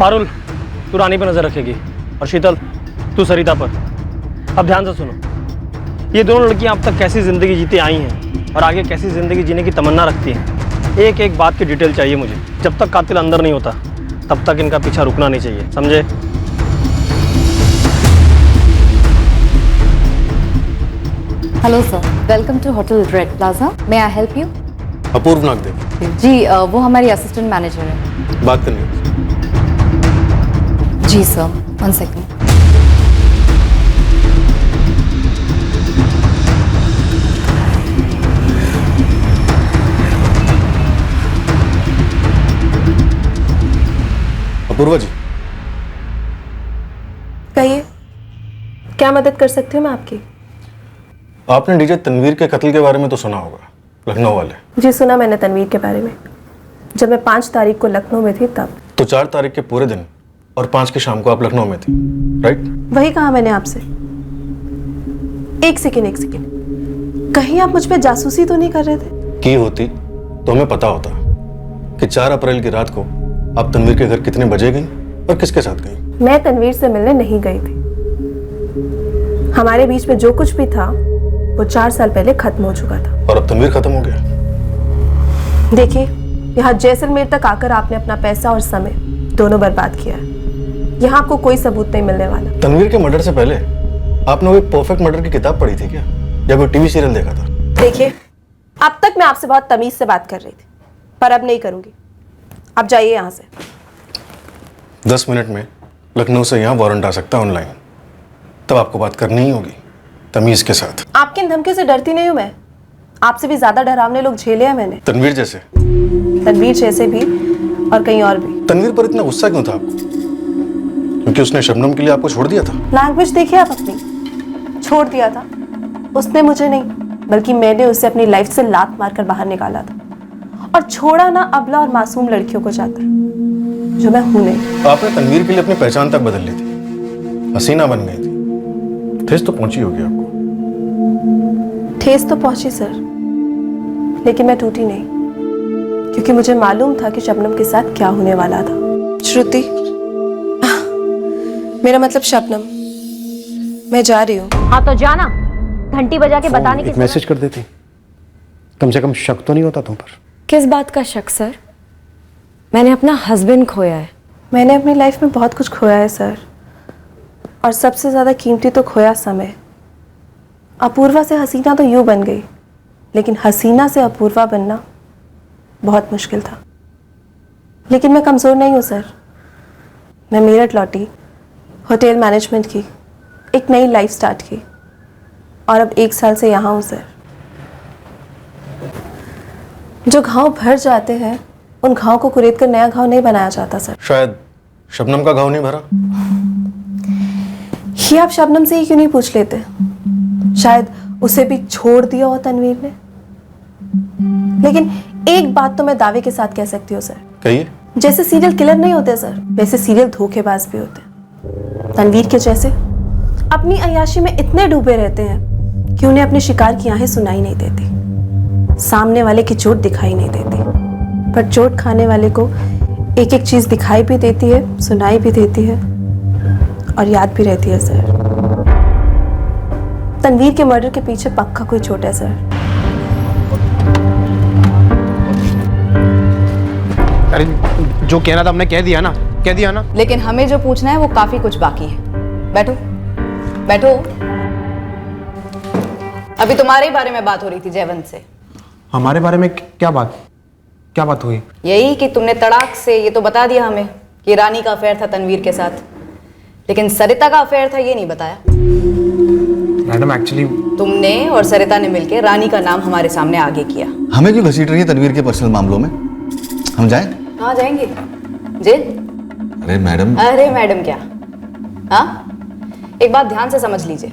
पारुल, तू रानी पर नजर रखेगी और शीतल, तू सरिता पर। अब ध्यान से सुनो, ये दोनों लड़कियां अब तक कैसी जिंदगी जीती आई हैं और आगे कैसी जिंदगी जीने की तमन्ना रखती हैं, एक एक बात की डिटेल चाहिए मुझे। जब तक कातिल अंदर नहीं होता तब तक इनका पीछा रुकना नहीं चाहिए, समझे? Hello sir, welcome to hotel red plaza. May I help you? Apurv Nagdev ji, वो हमारी असिस्टेंट मैनेजर है। बात करनी है। जी सर, 1 सेकंड। अपूर्वा जी, कहिए, क्या मदद कर सकती हूँ मैं आपकी? आपने डीजे तनवीर के कत्ल के बारे में तो सुना होगा, लखनऊ वाले। जी सुना मैंने तनवीर के बारे में। जब मैं 5 तारीख को लखनऊ में थी तब। तो 4 तारीख के पूरे दिन और 5 की शाम को आप लखनऊ में थी, राइट? वही कहा मैंने आपसे। एक सेकेंड, कहीं आप मुझ पे जासूसी तो नहीं कर रहे थे? की होती तो हमें पता होता कि 4 अप्रैल की रात को आप तनवीर के घर कितने बजे गई और किसके साथ गई। मैं तनवीर से मिलने नहीं गई थी। हमारे बीच में जो कुछ भी था वो 4 साल पहले खत्म हो चुका था। और अब तनवीर खत्म हो गया। देखिए, यहाँ जैसलमेर तक आकर आपने अपना पैसा और समय दोनों बर्बाद किया है। यहाँ आपको कोई सबूत नहीं मिलने वाला। तनवीर के मर्डर से पहले आपने कोई परफेक्ट मर्डर की किताब पढ़ी थी क्या, या कोई टीवी सीरियल देखा था? देखिए, अब तक मैं आपसे बहुत तमीज से बात कर रही थी, पर अब नहीं करूंगी। आप जाइए यहाँ से। 10 मिनट में लखनऊ से यहाँ वारंट आ सकता है ऑनलाइन, तब आपको बात करनी ही होगी तमीज के साथ। आपकी इन धमकियों से डरती नहीं हूँ मैं। आपसे भी ज्यादा डरावने लोग झेले हैं मैंने। तनवीर जैसे? तनवीर जैसे भी और कहीं और भी। तनवीर पर इतना गुस्सा क्यों था आपको? क्योंकि उसने शबनम के लिए आपको छोड़ दिया था? लैंग्वेज देखिए आप अपनी। छोड़ दिया था उसने मुझे नहीं, बल्कि मैंने उसे अपनी लाइफ से लात मारकर बाहर निकाला था। और छोड़ा ना अबला और मासूम लड़कियों को जाता है, जो मैं हूं नहीं। आपने तनवीर के लिए अपनी पहचान तक बदल ली थी, हसीना बन गई थी। ठेस तो पहुंची होगी आपको। ठेस तो पहुंची सर, लेकिन मैं टूटी नहीं, क्योंकि मुझे मालूम था कि शबनम के साथ क्या होने वाला था। श्रुति, मेरा मतलब शबनम, मैं जा रही हूँ। हाँ तो जाना, घंटी बजा के बताने की। मैसेज कर देती, कम से कम शक तो नहीं होता तुम पर। किस बात का शक सर? मैंने अपना हस्बैंड खोया है। मैंने अपनी लाइफ में बहुत कुछ खोया है सर, और सबसे ज्यादा कीमती तो खोया समय। अपूर्वा से हसीना तो यूं बन गई, लेकिन हसीना से अपूर्वा बनना बहुत मुश्किल था। लेकिन मैं कमज़ोर नहीं हूँ सर। मैं मेरठ लौटी, होटल मैनेजमेंट की, एक नई लाइफ स्टार्ट की, और अब 1 साल से यहाँ हूँ सर। जो घाव भर जाते हैं उन घाव को कुरेद कर नया घाव नहीं बनाया जाता सर। शायद शबनम का घाव नहीं भरा। ये आप शबनम से ही क्यों नहीं पूछ लेते? शायद उसे भी छोड़ दिया हो तनवीर ने। लेकिन एक बात तो मैं दावे के साथ कह सकती हूँ सर। कहिए। जैसे सीरियल किलर नहीं होते सर, वैसे सीरियल धोखेबाज भी होते। तनवीर के जैसे अपनी अय्याशी में इतने डूबे रहते हैं कि उन्हें अपने शिकार की आहें सुनाई नहीं देती, सामने वाले की चोट दिखाई नहीं देती। पर चोट खाने वाले को एक एक चीज दिखाई भी देती है, सुनाई भी देती है, और याद भी रहती है सर। तनवीर के मर्डर के पीछे पक्का कोई चोट है सर। अरे जो कहना था हमने कह दिया ना, कह दिया ना। लेकिन हमें जो पूछना है वो काफी कुछ बाकी है। बैठो बैठो। अभी तुम्हारे ही बारे में बात हो रही थी जयवंत से। हमारे बारे में क्या बात हुई? यही कि तुमने तड़ाक से ये तो बता दिया हमें कि रानी का अफेयर था तनवीर के साथ, लेकिन सरिता का अफेयर था ये नहीं बताया। मैडम एक्चुअली तुमने और सरिता ने मिलकर रानी का नाम हमारे सामने आगे किया। हमें क्यों घसीट रही है तनवीर के पर्सनल मामलों में? हम जाएं? कहाँ जाएंगे? जेल? अरे मैडम। अरे मैडम क्या? हाँ, एक बात ध्यान से समझ लीजिए,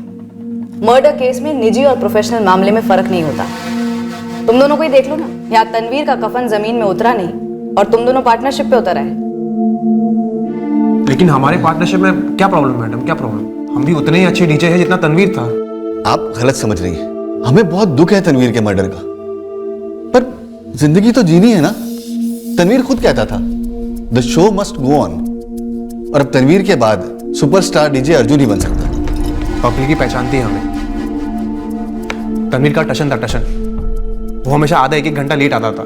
मर्डर केस में निजी और प्रोफेशनल मामले में फर्क नहीं होता। तुम दोनों को ही देख लो ना, यहाँ तनवीर का कफन जमीन में उतरा नहीं और तुम दोनों पार्टनरशिप पे उतर आए। लेकिन हमारे पार्टनरशिप में क्या प्रॉब्लम मैडम, क्या प्रॉब्लम? हम भी उतने ही अच्छे डीजे हैं जितना तनवीर था। आप गलत समझ रही हैं। हमें बहुत दुख है तनवीर के मर्डर का, पर जिंदगी तो जीनी है ना। तनवीर खुद कहता था the show must go on. और अब तनवीर के बाद सुपरस्टार डीजे अर्जुन ही बन सकता है। पब्लिक ही पहचानती है हमें। तनवीर का टशन था, टशन। वो हमेशा आधा 1-1 घंटा लेट आता था।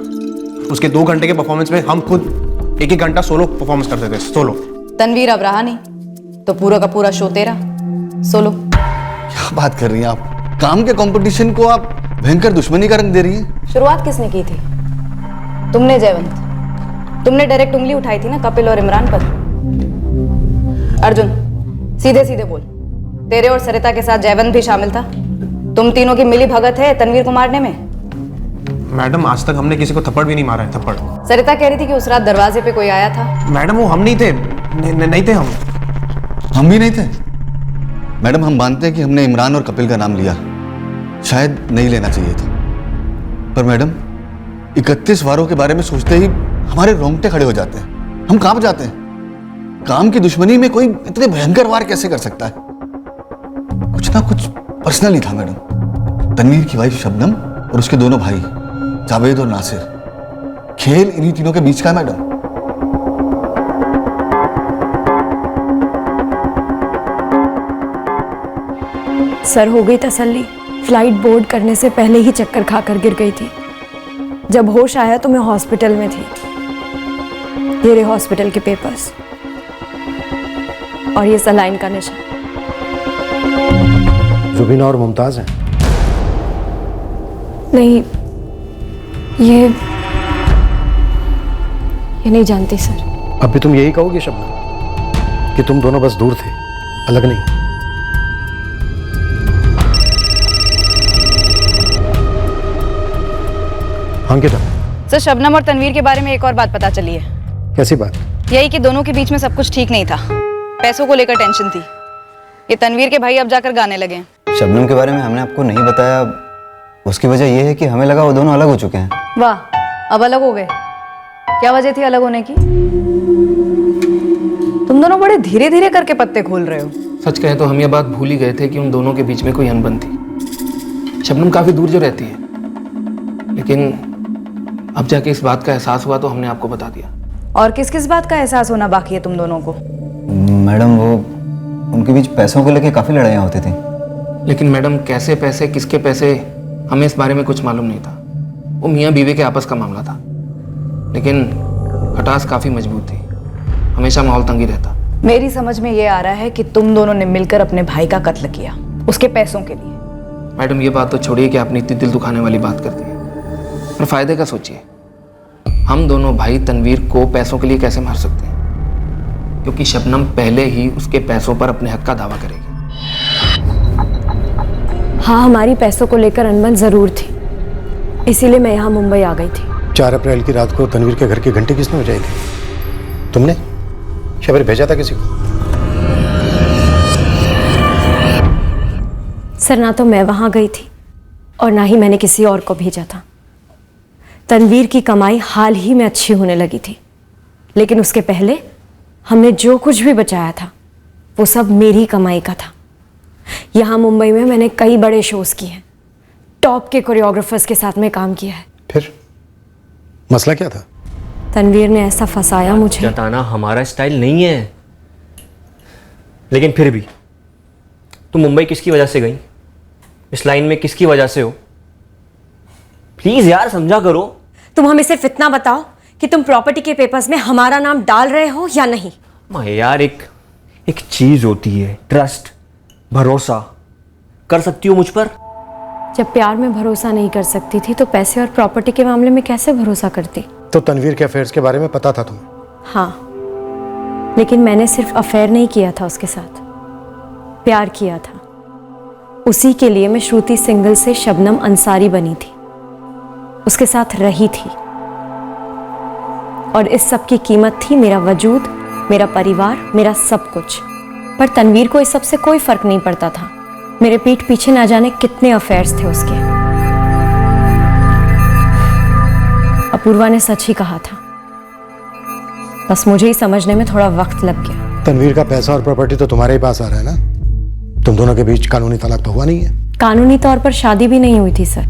उसके 2 घंटे के परफॉर्मेंस में हम खुद 1-1 घंटा सोलो परफॉर्मेंस करते थे, सोलो। तनवीर अब रहा नहीं तो पूरा का पूरा शो तेरा सोलो। क्या बात कर रही हैं आप? काम के कंपटीशन को आप भयंकर दुश्मनी का रंग दे रही हैं। शुरुआत किसने की थी? तुमने जयवंत। तुमने डायरेक्ट उंगली उठाई थी ना कपिल और इमरान पर। अर्जुन सीधे सीधे बोल, तेरे और सरिता के साथ जयवंत भी शामिल था? तुम तीनों की मिली भगत है तनवीर को मारने में? मैडम आज तक हमने किसी को थप्पड़ भी नहीं मारा है, थप्पड़। सरिता कह रही थी कि उस रात दरवाजे पे कोई आया था। मैडम वो हम नहीं थे, नहीं थे हम भी नहीं थे। मैडम हम मानते हैं कि हमने इमरान और कपिल का नाम लिया, शायद नहीं लेना चाहिए था। पर मैडम 31 वारों के बारे में सोचते ही हमारे रोंगटे खड़े हो जाते हैं, हम कांप जाते हैं। काम की दुश्मनी में कोई इतने भयंकर वार कैसे कर सकता है? कुछ ना कुछ पर्सनल ही था मैडम। तनवीर की वाइफ शबनम और उसके दोनों भाई जावेद और नासिर, खेल इन्हीं तीनों के बीच का है मैडम। सर हो गई तसल्ली। फ्लाइट बोर्ड करने से पहले ही चक्कर खाकर गिर गई थी। जब होश आया तो मैं हॉस्पिटल में थी। ये रहे हॉस्पिटल के पेपर्स और ये सलाइन का नशा। जुबीना और मुमताज हैं? नहीं, ये नहीं जानती सर। अब भी तुम यही कहोगे शबनम कि तुम दोनों बस दूर थे, अलग नहीं? अंकिता, सर शबनम और तनवीर के बारे में एक और बात पता चली है। कैसी बात? यही कि दोनों के बीच में सब कुछ ठीक नहीं था। पैसों को लेकर टेंशन थी। ये तनवीर के भाई अब जाकर गाने लगे हैं। शबनम के बारे में हमने आपको नहीं बताया, उसकी वजह यह है कि हमें लगा वो दोनों अलग हो चुके हैं। वाह, अब अलग हो गए? क्या वजह थी अलग होने की? तुम दोनों बड़े धीरे धीरे करके पत्ते खोल रहे हो। सच कहें तो हम ये बात भूल ही गए थे कि उन दोनों के बीच में कोई अनबन थी। शबनम काफी दूर जो रहती है, लेकिन अब जाके इस बात का एहसास हुआ तो हमने आपको बता दिया। और किस किस बात का एहसास होना बाकी है तुम दोनों को? मैडम वो उनके बीच पैसों को लेके काफी लड़ाइयाँ होती थी। लेकिन मैडम कैसे पैसे, किसके पैसे, हमें इस बारे में कुछ मालूम नहीं था। वो मियाँ बीवी के आपस का मामला था, लेकिन खटास काफी मजबूत थी। हमेशा माहौल तंगी रहता। मेरी समझ में ये आ रहा है कि तुम दोनों ने मिलकर अपने भाई का कत्ल किया उसके पैसों के लिए। मैडम ये बात तो छोड़िए कि आपने इतनी दिल दुखाने वाली बात कर दी है, पर फायदे का सोचिए। हम दोनों भाई तनवीर को पैसों के लिए कैसे मार सकते हैं? क्योंकि शबनम पहले ही उसके पैसों पर अपने हक का दावा करेगी। हाँ, हमारी पैसों को लेकर अनबन जरूर थी, इसीलिए मैं यहाँ मुंबई आ गई थी। 4 अप्रैल की रात को तनवीर के घर की घंटी किसने बजाई थी? तुमने? या फिर भेजा था किसी को? सर ना तो मैं वहां गई थी और ना ही मैंने किसी और को भेजा था। तनवीर की कमाई हाल ही में अच्छी होने लगी थी, लेकिन उसके पहले हमने जो कुछ भी बचाया था वो सब मेरी कमाई का था। यहाँ मुंबई में मैंने कई बड़े शोज किए हैं, टॉप के कोरियोग्राफर्स के साथ में काम किया है। फिर मसला क्या था? तनवीर ने ऐसा फंसाया मुझे। जताना हमारा स्टाइल नहीं है, लेकिन फिर भी तुम मुंबई किसकी वजह से गई? इस लाइन में किसकी वजह से हो? प्लीज यार समझा करो। तुम हमें सिर्फ इतना बताओ कि तुम प्रॉपर्टी के पेपर्स में हमारा नाम डाल रहे हो या नहीं। यार एक चीज होती है ट्रस्ट, भरोसा। कर सकती हो मुझ पर? जब प्यार में भरोसा नहीं कर सकती थी तो पैसे और प्रॉपर्टी के मामले में कैसे भरोसा करती? तो तनवीर के अफेयर्स के बारे में पता था तुम्हें? हाँ, लेकिन मैंने सिर्फ अफेयर नहीं किया था उसके साथ, प्यार किया था। उसी के लिए मैं श्रुति सिंगल से शबनम अंसारी बनी थी, उसके साथ रही थी। और इस सब की कीमत थी मेरा वजूद, मेरा परिवार, मेरा सब कुछ। पर तनवीर को इस सब से कोई फर्क नहीं पड़ता था। मेरे पीठ पीछे ना जाने कितने अफेयर्स थे उसके। अपूर्वा ने सच ही कहा था, बस मुझे ही समझने में थोड़ा वक्त लग गया। तनवीर का पैसा और प्रॉपर्टी तो तुम्हारे ही पास आ रहा है ना? तुम दोनों के बीच कानूनी तलाक तो हुआ नहीं है? कानूनी तौर पर शादी भी नहीं हुई थी सर।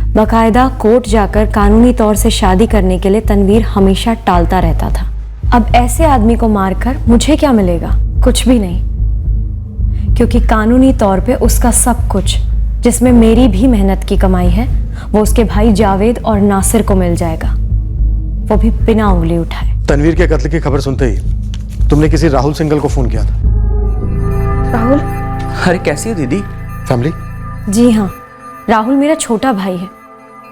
बाकायदा कोर्ट जाकर कानूनी तौर से शादी करने के लिए तनवीर हमेशा टालता रहता था। अब ऐसे आदमी को मारकर मुझे क्या मिलेगा? कुछ भी नहीं, क्योंकि कानूनी तौर पे उसका सब कुछ, जिसमें मेरी भी मेहनत की कमाई है, वो उसके भाई जावेद और नासिर को मिल जाएगा, वो भी बिना उंगली उठाए। तनवीर के कत्ल की खबर सुनते ही तुमने किसी राहुल सिंघल को फोन किया था। राहुल? अरे कैसी हो दीदी? फैमिली? जी हाँ, राहुल मेरा छोटा भाई है,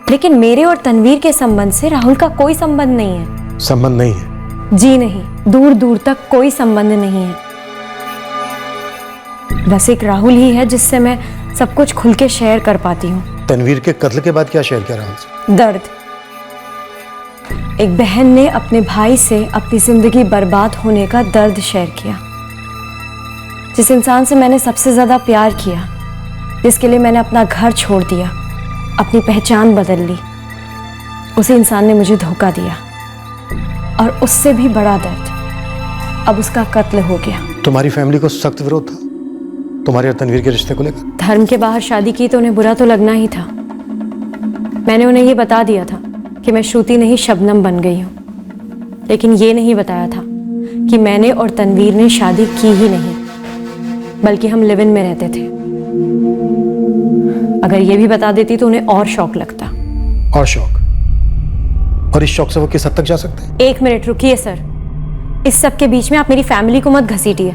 लेकिन मेरे और तनवीर के संबंध से राहुल का कोई संबंध नहीं है। संबंध नहीं है? जी नहीं, दूर दूर तक कोई संबंध नहीं है। बस एक राहुल ही है जिससे मैं सब कुछ खुल के शेयर कर पाती हूँ। तनवीर के कत्ल के बाद क्या शेयर किया राहुल से? दर्द। एक बहन ने अपने भाई से अपनी जिंदगी बर्बाद होने का दर्द शेयर किया। जिस इंसान से मैंने सबसे ज्यादा प्यार किया, जिसके लिए मैंने अपना घर छोड़ दिया, अपनी पहचान बदल ली, उसी इंसान ने मुझे धोखा दिया। और उससे भी बड़ा दर्द, अब उसका कत्ल हो गया। तुम्हारी फैमिली को सख्त विरोध था तुम्हारे और तनवीर के रिश्ते को लेकर? धर्म के बाहर शादी की तो उन्हें बुरा तो लगना ही था। मैंने उन्हें ये बता दिया था कि मैं श्रुति नहीं शबनम बन गई हूँ, लेकिन ये नहीं बताया था कि मैंने और तनवीर ने शादी की ही नहीं, बल्कि हम लिव इन में रहते थे। अगर ये भी बता देती तो उन्हें और शौक लगता। और शौक? और इस शौक से वो किस हद तक जा सकते हैं? एक मिनट रुकिए सर, इस सब के बीच में आप मेरी फैमिली को मत घसीटिए।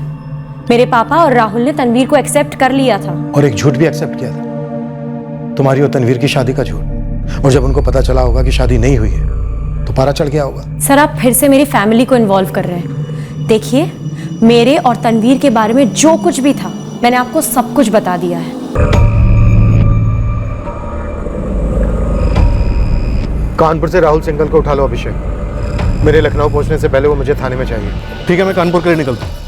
मेरे पापा और राहुल ने तनवीर को एक्सेप्ट कर लिया था। और एक झूठ भी एक्सेप्ट किया था, तुम्हारी और तनवीर की शादी का झूठ। और जब उनको पता चला होगा कि शादी नहीं हुई है तो पारा चढ़ गया होगा। सर आप फिर से मेरी फैमिली को इन्वॉल्व कर रहे हैं। देखिए, मेरे और तनवीर के बारे में जो कुछ भी था मैंने आपको सब कुछ बता दिया है। कानपुर से राहुल सिंघल को उठा लो अभिषेक। मेरे लखनऊ पहुंचने से पहले वो मुझे थाने में चाहिए। ठीक है, मैं कानपुर के लिए निकलता हूँ।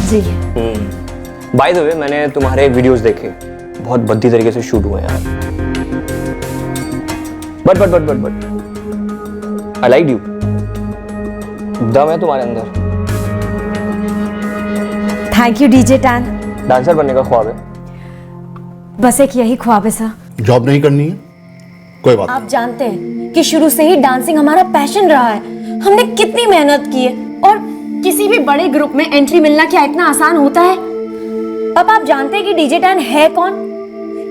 जी। बाय द वे, मैंने तुम्हारे वीडियोस देखे, बहुत भद्दी तरीके से शूट हुए यार। But I like you. दम है तुम्हारे अंदर। Thank you DJ tan. Dancer बनने का ख्वाब है? बस एक यही ख्वाब है सर। जॉब नहीं करनी है? कोई बात आप जानते हैं कि शुरू से ही डांसिंग हमारा पैशन रहा है। हमने कितनी मेहनत की है, और किसी भी बड़े ग्रुप में एंट्री मिलना क्या इतना आसान होता है? अब आप जानते हैं कि डीजे टैन है कौन?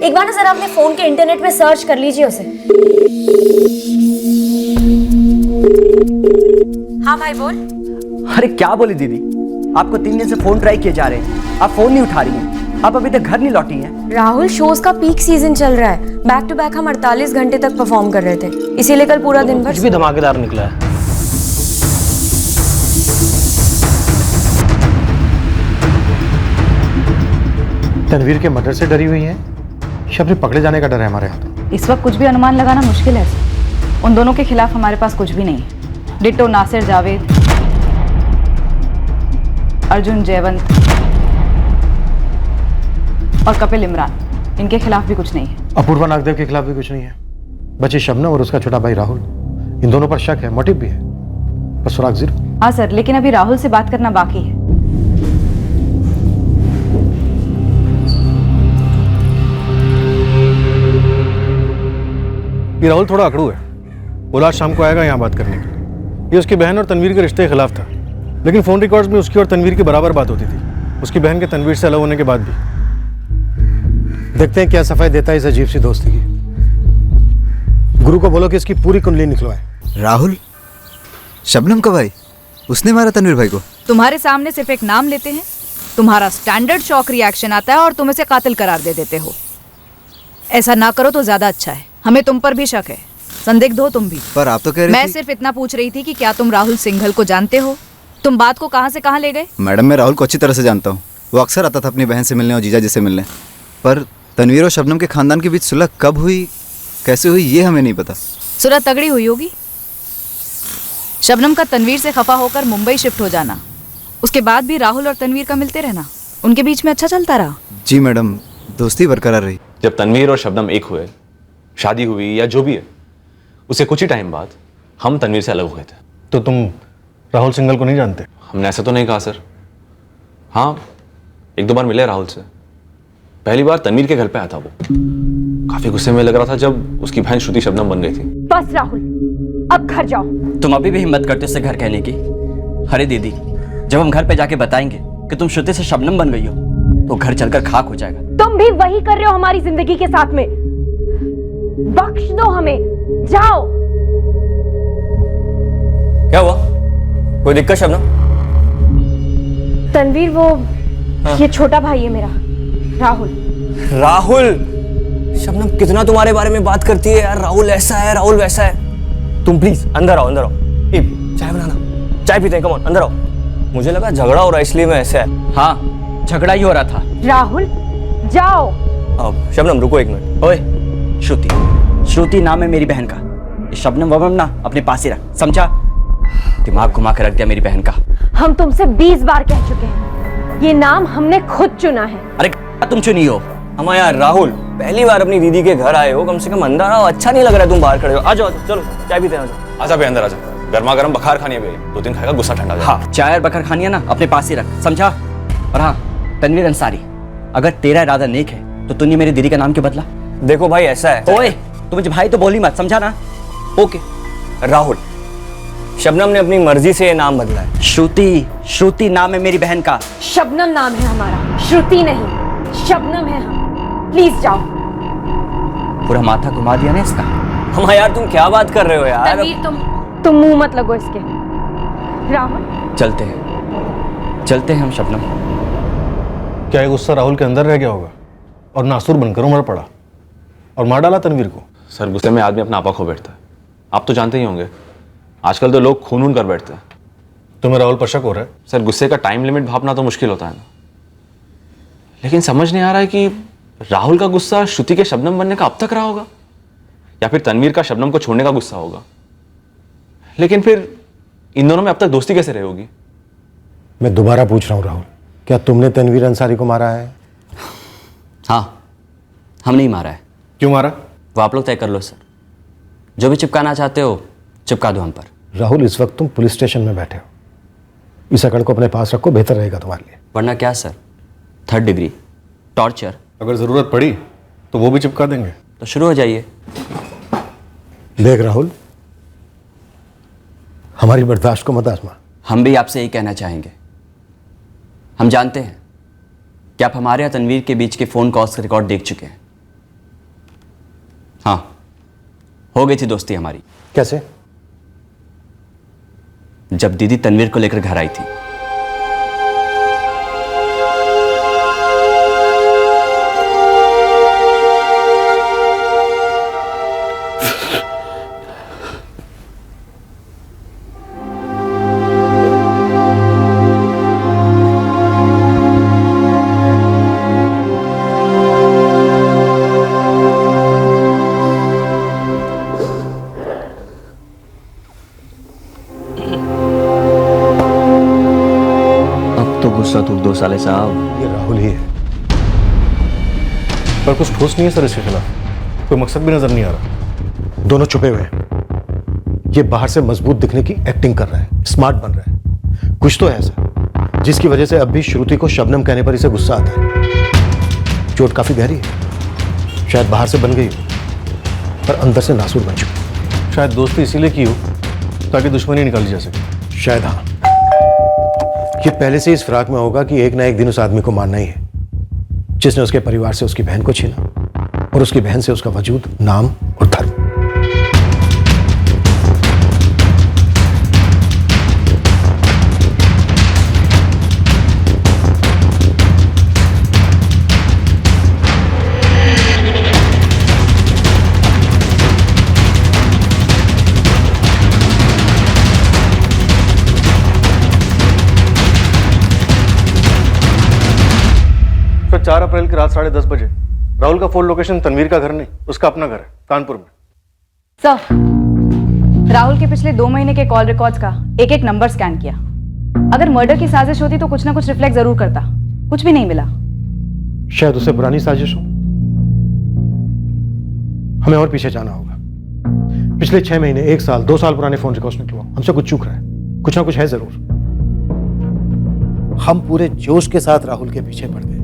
एक बार ना सर अपने फोन के इंटरनेट में सर्च कर लीजिए उसे। हाँ भाई बोल। अरे क्या बोली दीदी, आपको 3 दिन से फोन ट्राई किए जा रहे हैं, आप फोन नहीं उठा रही हैं, आप अभी तक घर नहीं लौटी हैं। राहुल, शोज का पीक सीजन चल रहा है, बैक टू बैक हम 48 घंटे तक परफॉर्म कर रहे थे, इसीलिए कल पूरा दिन भर कुछ भी धमाकेदार निकला है। तनवीर के मर्डर से डरी हुई है, शबरी पकड़े जाने का डर है हमारे हाथ। इस वक्त कुछ भी अनुमान लगाना मुश्किल है। उन दोनों के खिलाफ हमारे पास कुछ भी नहीं है। डिट्टो नासिर जावेद, अर्जुन जयवंत और कपिल इमरान, इनके खिलाफ भी कुछ नहीं है। अपूर्वा नागदेव के खिलाफ भी कुछ नहीं है। बची शबनम और उसका छोटा भाई राहुल, इन दोनों पर शक है, मोटिव भी है, पर सुराग जीरो। हाँ सर, लेकिन अभी राहुल से बात करना बाकी है। ये राहुल थोड़ा अकड़ू है। बोला आज शाम को आएगा यहाँ बात करने के लिए। ये उसकी बहन और तनवीर के रिश्ते के खिलाफ था, लेकिन फोन रिकॉर्ड्स में उसकी और तनवीर की बराबर बात होती थी, उसकी बहन के तनवीर से अलग होने के बाद भी। देखते हैं क्या सफाई देता है इस अजीब सी दोस्ती की। गुरु को बोलो कि इसकी पूरी कुंडली निकलवाए। राहुल? शबनम का भाई? उसने मारा तनवीर भाई को? तुम्हारे सामने सिर्फ एक नाम लेते हैं, तुम्हारा स्टैंडर्ड शॉक रिएक्शन आता है और तुम इसे कातिल करार दे देते हो। ऐसा ना करो तो ज्यादा अच्छा है। हमें तुम पर भी शक है, संदिग्ध हो तुम भी। पर आप तो कह रहे मैं सिर्फ इतना पूछ रही थी कि क्या तुम राहुल सिंघल को जानते हो? तुम बात को कहां से कहां ले गए? मैडम, मैं राहुल को अच्छी तरह से जानता हूँ। वो अक्सर आता था अपनी बहन से मिलने और जीजा जी से मिलने। पर तनवीर और शबनम के खानदान के बीच सुलह कब हुई, कैसे हुई, ये हमें नहीं पता। सुलह तगड़ी हुई होगी। शबनम का तनवीर से खफा होकर मुंबई शिफ्ट हो जाना, उसके बाद भी राहुल और तनवीर का मिलते रहना, उनके बीच में अच्छा चलता रहा? जी मैडम, दोस्ती बरकरार रही। जब तनवीर और शबनम एक हुए, शादी हुई या जो भी है, उसके कुछ ही टाइम बाद हम तनवीर से अलग हुए थे। तो तुम राहुल सिंघल को नहीं जानते? हमने ऐसा तो नहीं कहा सर। हाँ, एक दो बार मिले राहुल से। पहली बार तनवीर के घर पे आया था वो। काफी गुस्से में लग रहा था जब उसकी बहन श्रुति शबनम बन गई थी। बस राहुल, अब घर जाओ। तुम अभी भी हिम्मत करते हो उसे घर कहने की? अरे दीदी, जब हम घर पे जाके बताएंगे कि तुम श्रुति से शबनम बन गई हो तो घर चलकर खाक हो जाएगा। तुम भी वही कर रहे हो हमारी जिंदगी के साथ में। बख्श दो हमें, जाओ। क्या हुआ? कोई दिक्कत शबनम? तनवीर, वो ये छोटा भाई है मेरा, राहुल। राहुल? शबनम कितना तुम्हारे बारे में बात करती है यार। राहुल ऐसा है, राहुल वैसा है। तुम प्लीज अंदर आओ, अंदर आओ। चाय बनाना, चाय पीते हैं, कम ऑन अंदर आओ। मुझे लगा झगड़ा हो रहा है इसलिए मैं ऐसे है। हाँ, झगड़ा ही हो रहा था। राहुल, जाओ। अब शबनम रुको एक मिनट। ओए श्रुति, श्रुति नाम है मेरी बहन का। ये शबनम वबनम ना अपने पास ही रख, समझा? दिमाग घुमा कर रख दिया मेरी बहन का। हम तुमसे 20 बार कह चुके हैं, ये नाम हमने खुद चुना है। अरे तुम चुनी हो? हम यार राहुल, पहली बार अपनी दीदी के घर आए हो, कम से कम अंदर आओ। अच्छा नहीं लग रहा है तुम बाहर खड़े हो। आ जाओ, चलो चाय पीते हैं। आजा भाई अंदर आजा। गर्मा गर्म बखार खानी है भाई, 2 दिन खाएगा गुस्सा ठंडा। हाँ, चाय और बखार खानी है ना, अपने पास ही रख, समझा? और हाँ तनवीर अंसारी, अगर तेरा इरादा नेक है तो तूने मेरी दीदी का नाम क्यों बदला? देखो भाई ऐसा है। ओए तू मुझे भाई तो बोली मत, समझा ना? ओके राहुल, शबनम ने अपनी मर्जी से ये नाम बदला है। श्रुति, श्रुति नाम है मेरी बहन का। शबनम नाम है हमारा, श्रुति नहीं। शबनम है हम। प्लीज जाओ। पूरा माथा घुमा दिया ना इसका। हम यार तुम क्या बात कर रहे हो यार? तनवीर, तुम मुंह मत लगो इसके। राहुल, चलते हैं, चलते हैं हम शबनम। क्या ये गुस्सा राहुल के अंदर रह गया होगा और नासुर बनकर उमड़ पड़ा और मार डाला तनवीर को? सर, गुस्से में आदमी अपना आपा खो बैठता है। आप तो जानते ही होंगे, आजकल तो लोग खून कर बैठते हैं। तुम्हें राहुल पर शक हो रहा है? सर, गुस्से का टाइम लिमिट भापना तो मुश्किल होता है ना, लेकिन समझ नहीं आ रहा है कि राहुल का गुस्सा श्रुति के शबनम बनने का अब तक रहा होगा या फिर तनवीर का शबनम को छोड़ने का गुस्सा होगा। लेकिन फिर इन दोनों में अब तक दोस्ती कैसे रही होगी? मैं दोबारा पूछ रहा हूँ राहुल, क्या तुमने तनवीर अंसारी को मारा है? हाँ, हम नहीं मारा है। क्यों मारा? वो आप लोग तय कर लो सर। जो भी चिपकाना चाहते हो चिपका दो हम पर। राहुल, इस वक्त तुम पुलिस स्टेशन में बैठे हो, इस अकड़ को अपने पास रखो, बेहतर रहेगा तुम्हारे लिए। वरना क्या सर, 3rd डिग्री टॉर्चर। अगर जरूरत पड़ी तो वो भी चिपका देंगे। तो शुरू हो जाइए। देख राहुल, हमारी बर्दाश्त को मत आजमा। हम भी आपसे यही कहना चाहेंगे। हम जानते हैं कि आप हमारे और तनवीर के बीच के फोन कॉल्स का रिकॉर्ड देख चुके हैं। हाँ, हो गई थी दोस्ती हमारी। कैसे? जब दीदी तनवीर को लेकर घर आई थी। गुस्सा तू 2 साले साहब। ये राहुल ही है। पर कुछ ठोस नहीं है सर इसके खिलाफ, कोई मकसद भी नजर नहीं आ रहा। दोनों छुपे हुए हैं। ये बाहर से मजबूत दिखने की एक्टिंग कर रहा है, स्मार्ट बन रहा है। कुछ तो है ऐसा जिसकी वजह से अब भी श्रुति को शबनम कहने पर इसे गुस्सा आता है। चोट काफी गहरी है, शायद बाहर से बन गई हो पर अंदर से नासूर बन चुकी। शायद दोस्ती इसीलिए की हो ताकि दुश्मनी निकाली जा सके। शायद हाँ। ये पहले से इस फिराक में होगा कि एक ना एक दिन उस आदमी को मारना ही है जिसने उसके परिवार से उसकी बहन को छीना और उसकी बहन से उसका वजूद, नाम और धर्म। फिर 4 अप्रैल की रात 10:30 बजे राहुल का फोन लोकेशन तनवीर का घर नहीं, उसका अपना घर है कानपुर में। सर, राहुल के पिछले 2 महीने के कॉल रिकॉर्ड्स का एक एक नंबर स्कैन किया। अगर मर्डर की साजिश होती तो कुछ ना कुछ रिफ्लेक्ट जरूर करता, कुछ भी नहीं मिला। शायद उसे पुरानी साजिश हो। हमें और पीछे जाना होगा। पिछले 6 महीने, 1 साल, 2 साल पुराने फोन रिकॉर्ड्स निकलवाओ। हमसे कुछ चूक रहा है, कुछ ना कुछ है जरूर। हम पूरे जोश के साथ राहुल के पीछे पड़ गए,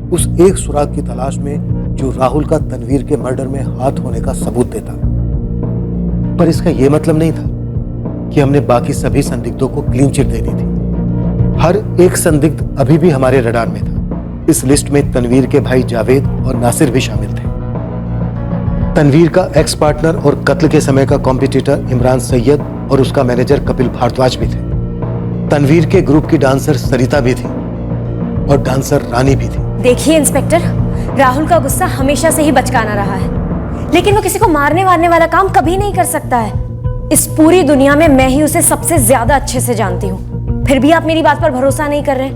उस एक सुराग की तलाश में जो राहुल का तनवीर के मर्डर में हाथ होने का सबूत देता। पर इसका यह मतलब नहीं था कि हमने बाकी सभी संदिग्धों को क्लीन चिट दे दी थी। हर एक संदिग्ध अभी भी हमारे रडार में था। इस लिस्ट में तनवीर के भाई जावेद और नासिर भी शामिल थे। तनवीर का एक्स पार्टनर और कत्ल के समय का कॉम्पिटिटर इमरान सैयद और उसका मैनेजर कपिल भारद्वाज भी थे। तनवीर के ग्रुप की डांसर सरिता भी थी और डांसर रानी भी थी। देखिए इंस्पेक्टर, राहुल का गुस्सा हमेशा से ही बचकाना रहा है, लेकिन वो किसी को मारने वारने वाला काम कभी नहीं कर सकता है। इस पूरी दुनिया में मैं ही उसे सबसे ज्यादा अच्छे से जानती हूँ, फिर भी आप मेरी बात पर भरोसा नहीं कर रहे।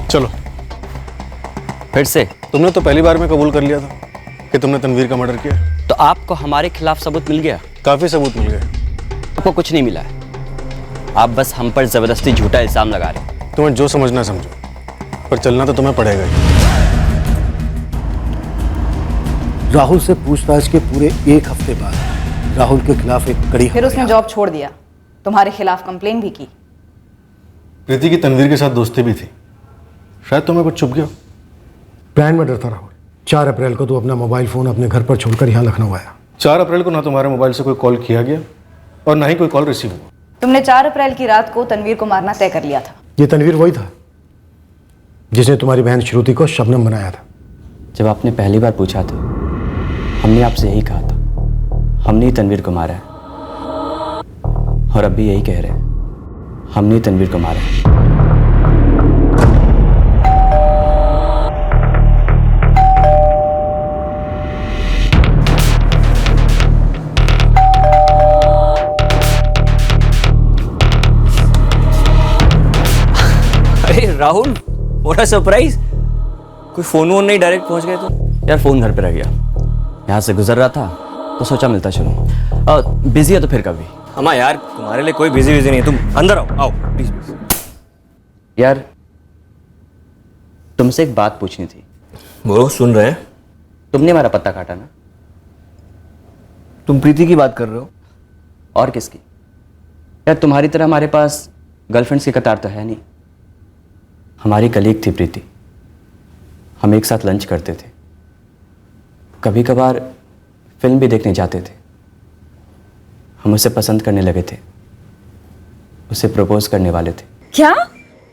चलो फिर से तुमने तो पहली बार में कबूल कर लिया था कि तुमने तनवीर का मर्डर किया। तो आपको हमारे खिलाफ सबूत मिल गया? काफी सबूत मिल गए। आपको कुछ नहीं मिला है, आप बस हम पर जबरदस्ती झूठा इल्जाम लगा रहे हैं। तुम्हें जो समझना समझो, पर चलना तो तुम्हें पड़ेगा ही। राहुल से पूछताछ के पूरे 1 हफ्ते बाद राहुल के खिलाफ एक कड़ी फिर उसने जॉब छोड़ दिया, तुम्हारे खिलाफ कंप्लेन भी की। प्रीति की तनवीर के साथ दोस्ती भी थी, शायद तुम्हें कुछ छुप गया। प्लान मर्डर था राहुल। 4 अप्रैल को तू अपना मोबाइल फोन अपने घर पर छोड़कर यहाँ लखनऊ आया। 4 अप्रैल को ना तुम्हारे मोबाइल से कोई कॉल किया गया और ना ही कोई कॉल रिसीव हुआ। तुमने 4 अप्रैल की रात को तनवीर को मारना तय कर लिया था। ये तनवीर वही था जिसने तुम्हारी बहन श्रुति को शबनम बनाया था। जब आपने पहली बार पूछा था, हमने आपसे यही कहा था, हमने ही तनवीर को मारा है। और अब भी यही कह रहे हैं, हमने ही तनवीर को मारा है। Rahul, what a surprise! कोई फोन वोन नहीं, डायरेक्ट पहुंच गए तो? यार फोन घर पे रह गया, यहाँ से गुजर रहा था तो सोचा मिलता चलो। बिजी है तो फिर कभी। अम्मा यार, तुम्हारे लिए कोई बिजी नहीं है, तुम अंदर आओ, आओ प्लीज। यार तुमसे एक बात पूछनी थी। बोलो, सुन रहे हैं। तुमने हमारा पत्ता काटा ना? तुम प्रीति की बात कर रहे हो? और किसकी? यार तुम्हारी तरह हमारे पास गर्लफ्रेंड्स की कतार तो है नहीं। हमारी कलीग थी प्रीति, हम एक साथ लंच करते थे, कभी कभार फिल्म भी देखने जाते थे। हम उसे पसंद करने लगे थे, उसे प्रपोज करने वाले थे। क्या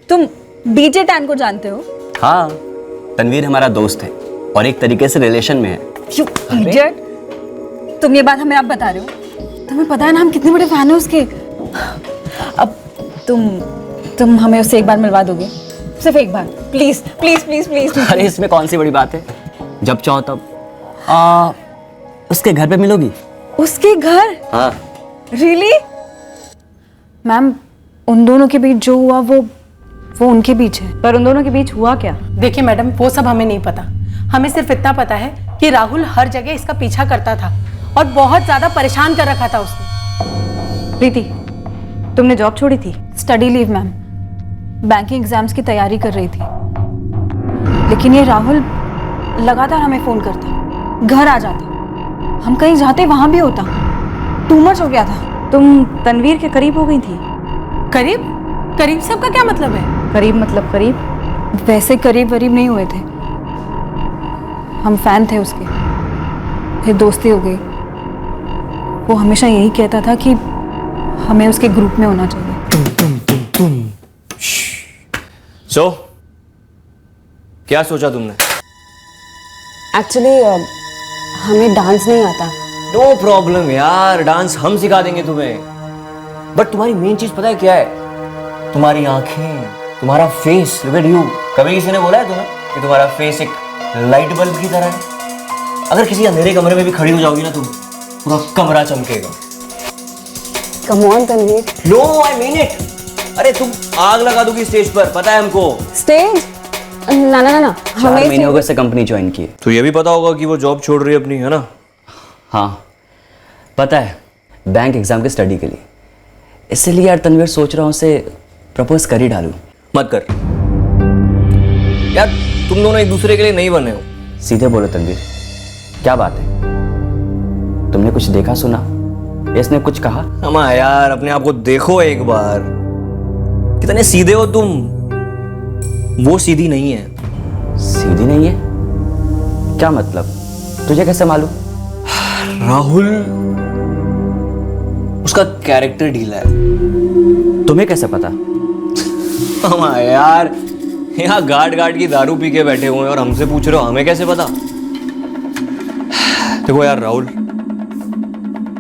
तुम बीजे टैन को जानते हो? हाँ, तनवीर हमारा दोस्त है और एक तरीके से रिलेशन में है। You idiot! तुम ये बात हमें आप बता रहे हो? तुम्हें पता है ना हम कितने बड़े फैन हैं उसके। अब तुम हमें उससे एक बार मिलवा दोगे? सिर्फ एक बार, प्लीज प्लीज प्लीज प्लीज। अरे इसमें कौन सी बड़ी बात है, जब चाहो तब उसके घर पे मिलोगी। उसके घर? हाँ। रियली? मैम, उन दोनों के बीच जो हुआ वो उनके बीच है। पर उन दोनों के बीच हुआ क्या? देखिए मैडम, वो सब हमें नहीं पता। हमें सिर्फ इतना पता है कि राहुल हर जगह इसका पीछा करता था और बहुत ज्यादा परेशान कर रखा था उसने। प्रीति, तुमने जॉब छोड़ी थी? Study leave ma'am, banking exams की तैयारी कर रही थी। लेकिन ये राहुल लगातार हमें फोन करता, घर आ जाता, हम कहीं जाते वहां भी होता। टू मच हो गया था। तुम तनवीर के करीब हो गई थी? करीब? करीब से आपका क्या मतलब है? करीब मतलब करीब? वैसे करीब वरीब नहीं हुए थे, हम फैन थे उसके, फिर दोस्ती हो गई। वो हमेशा यही कहता था कि हमें उसके ग्रुप में होना चाहिए। सो क्या सोचा तुमने? एक्चुअली हमें डांस नहीं आता। नो प्रॉब्लम यार, डांस हम सिखा देंगे तुम्हें। बट तुम्हारी मेन चीज पता है क्या है? तुम्हारी आंखें, तुम्हारा फेस। Look at you. कभी किसी ने बोला है तुम्हें कि तुम्हारा फेस एक लाइट बल्ब की तरह है? अगर किसी अंधेरे कमरे में भी खड़ी हो जाओगी ना तुम, पूरा कमरा चमकेगा। Come on Tanveer. No, I mean it. अरे तुम आग लगा दोगी स्टेज पर, पता है हमको। स्टेज? ना ना ना ना 4 महीने हो गए से कंपनी ज्वाइन की है। तो ये भी पता होगा कि वो जॉब छोड़ रही है अपनी, है ना? हाँ पता है, बैंक एग्जाम की स्टडी के लिए। इसलिए यार तनवीर सोच रहा हूँ उसे प्रपोज कर ही डालूं। मत कर यार, तुम दोनों एक दूसरे के लिए नहीं बने हो। सीधे बोलो तनवीर, क्या बात है? तुमने कुछ देखा सुना या इसने कुछ कहा? अमा यार, अपने आप को देखो एक बार, कितने सीधे हो तुम। वो सीधी नहीं है। सीधी नहीं है? क्या मतलब? तुझे कैसे मालूम? राहुल, उसका कैरेक्टर ढीला है। तुम्हें कैसे पता? अमा यार, यहाँ गार्ड की दारू पी के बैठे हुए हैं और हमसे पूछ रहे हो हमें कैसे पता? देखो यार राहुल,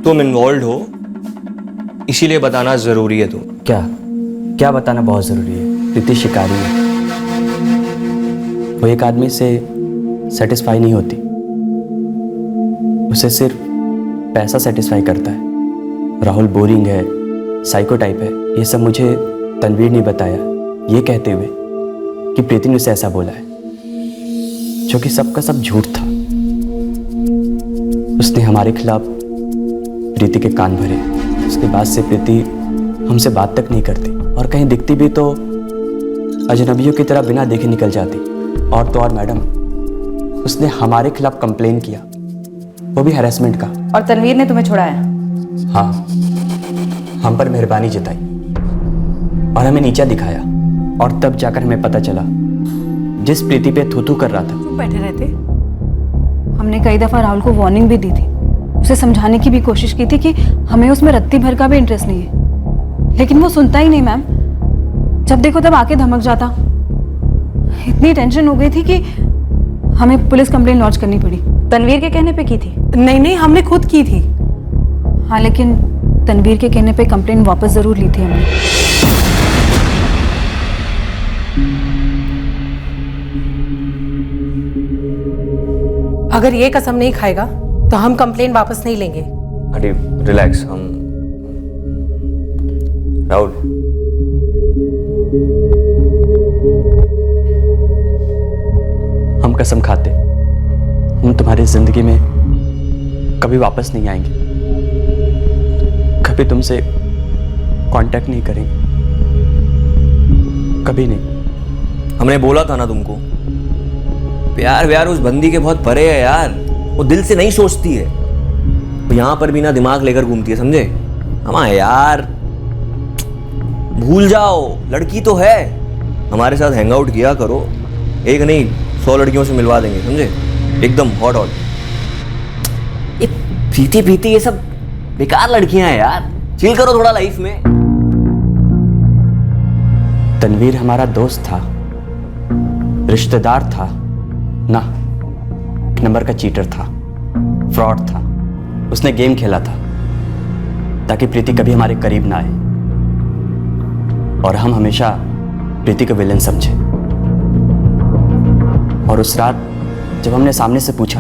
तुम इन्वॉल्व हो इसीलिए बताना जरूरी है। तुम क्या बताना बहुत जरूरी है? प्रीति शिकारी है, वो एक आदमी से सेटिस्फाई नहीं होती, उसे सिर्फ पैसा सेटिस्फाई करता है। राहुल बोरिंग है, साइको टाइप है, ये सब मुझे तनवीर ने बताया, ये कहते हुए कि प्रीति ने उसे ऐसा बोला है, जो कि सबका सब झूठ था। उसने हमारे खिलाफ प्रीति के कान भरे। उसके बाद से प्रीति हमसे बात तक नहीं करती, और कहीं दिखती भी तो अजनबियों की तरह बिना देखे निकल जाती। और तो और मैडम, उसने हमारे खिलाफ कंप्लेन किया, वो भी हैरेसमेंट का। और तनवीर ने तुम्हें छुड़ाया? हाँ, हम पर मेहरबानी जताई और हमें नीचा दिखाया, और तब जाकर हमें पता चला जिस प्रीति पे थू कर रहा था। चुप बैठे रहते। हमने कई दफा राहुल को वार्निंग भी दी थी, उसे समझाने की भी कोशिश की थी कि हमें उसमें रत्ती भर का भी इंटरेस्ट नहीं है, लेकिन वो सुनता ही नहीं मैम। जब देखो तब आके धमक जाता। इतनी टेंशन हो गई थी कि हमें पुलिस कंप्लेन लॉन्च करनी पड़ी। तनवीर के कहने पे की थी? नहीं, हमने खुद की थी। हाँ, लेकिन तनवीर के कहने पे कंप्लेन वापस जरूर ली थी हमने। अगर ये कसम नहीं खाएगा तो हम कंप्लेन वापस नहीं लेंगे। अरे रिलैक्स। हम राहुल, हम कसम खाते हम तुम्हारी जिंदगी में कभी वापस नहीं आएंगे, कभी तुमसे कांटेक्ट नहीं करेंगे, कभी नहीं। हमने बोला था ना तुमको, प्यार उस बंदी के बहुत परे है यार। वो दिल से नहीं सोचती है, वो यहां पर भी ना दिमाग लेकर घूमती है, समझे? हमा यार, भूल जाओ, लड़की तो है। हमारे साथ हैंग आउट किया करो, एक नहीं 100 लड़कियों से मिलवा देंगे, समझे? एकदम हॉट। ये प्रीति ये सब बेकार लड़कियां हैं यार, चिल करो थोड़ा लाइफ में। तनवीर हमारा दोस्त था, रिश्तेदार था ना, एक नंबर का चीटर था, फ्रॉड था। उसने गेम खेला था ताकि प्रीति कभी हमारे करीब ना आए, और हम हमेशा प्रीति को विलेन समझे। और उस रात जब हमने सामने से पूछा,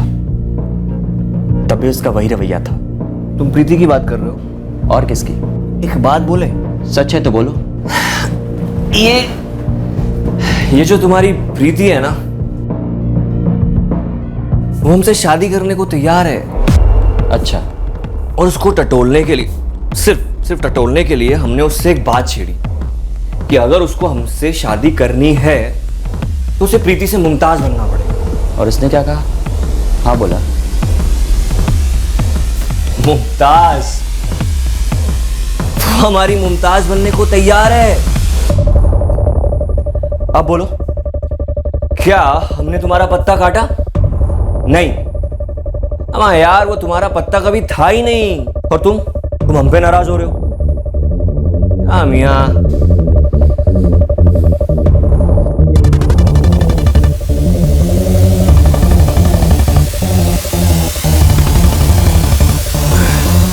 तब भी उसका वही रवैया था। तुम प्रीति की बात कर रहे हो? और किसकी? एक बात बोले, सच है तो बोलो। ये जो तुम्हारी प्रीति है ना, वो हमसे शादी करने को तैयार है। अच्छा। और उसको टटोलने के लिए, सिर्फ टटोलने के लिए हमने उससे एक बात छेड़ी कि अगर उसको हमसे शादी करनी है तो उसे प्रीति से मुमताज बनना पड़ेगा। और उसने क्या कहा? हाँ बोला। मुमताज? वो हमारी मुमताज बनने को तैयार है। अब बोलो, क्या हमने तुम्हारा पत्ता काटा? नहीं। अमा यार, वो तुम्हारा पत्ता कभी था ही नहीं, और तुम हम पे नाराज हो रहे हो। हाँ मियां,